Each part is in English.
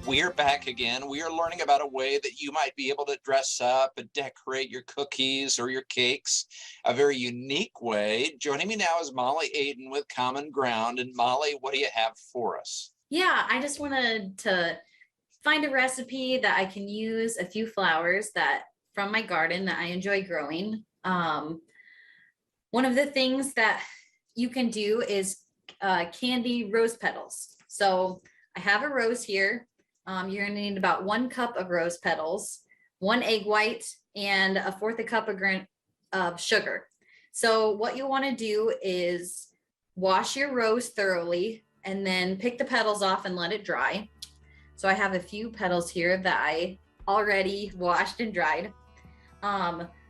We are back again. We are learning about a way that you might be able to dress up and decorate your cookies or your cakes, a very unique way. Joining me now is Molly Aden with Common Ground. And Molly, what do you have for us? Yeah, I just wanted to find a recipe that I can use a few flowers that from my garden that I enjoy growing. One of the things that you can do is candy rose petals. So I have a rose here. You're gonna need about 1 cup of rose petals, 1 egg white, and a fourth a cup of sugar. So what you want to do is wash your rose thoroughly and then pick the petals off and let it dry. So I have a few petals here that I already washed and dried.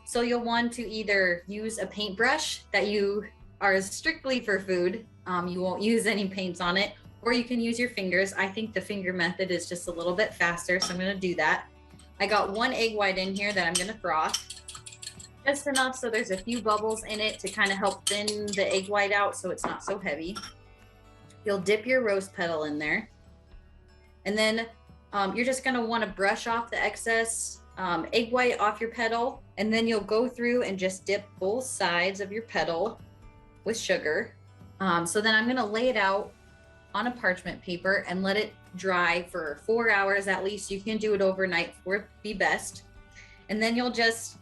So you'll want to either use a paintbrush that you are strictly for food. You won't use any paints on it, or you can use your fingers. I think the finger method is just a little bit faster, so I'm gonna do that. I got 1 egg white in here that I'm gonna froth. Just enough so there's a few bubbles in it to kind of help thin the egg white out so it's not so heavy. You'll dip your rose petal in there. And then you're just gonna wanna brush off the excess egg white off your petal. And then you'll go through and just dip both sides of your petal with sugar. So then I'm gonna lay it out on a parchment paper and let it dry for 4 hours at least. You can do it overnight for it be best. And then you'll just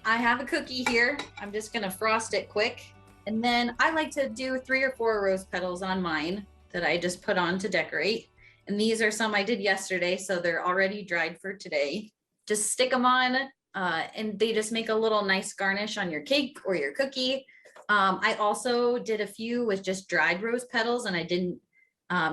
I have a cookie here. I'm just gonna frost it quick. And then I like to do 3 or 4 rose petals on mine that I just put on to decorate. And these are some I did yesterday, so they're already dried for today. Just stick them on and they just make a little nice garnish on your cake or your cookie. I also did a few with just dried rose petals and I didn't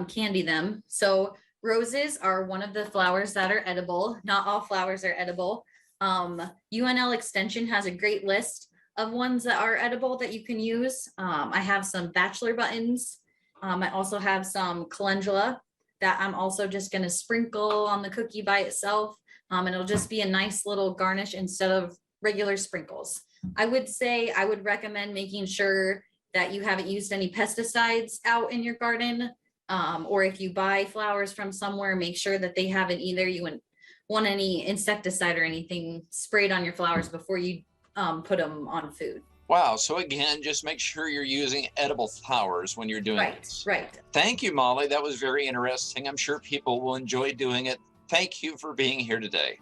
candy them. So roses are one of the flowers that are edible. Not all flowers are edible. UNL Extension has a great list of ones that are edible that you can use. I have some bachelor buttons. I also have some calendula that I'm also just going to sprinkle on the cookie by itself. And it'll just be a nice little garnish instead of regular sprinkles. I would say I would recommend making sure that you haven't used any pesticides out in your garden. Or if you buy flowers from somewhere, make sure that they haven't either. You wouldn't want any insecticide or anything sprayed on your flowers before you put them on food. Wow. So again, just make sure you're using edible flowers when you're doing it. Right. Thank you, Molly. That was very interesting. I'm sure people will enjoy doing it. Thank you for being here today.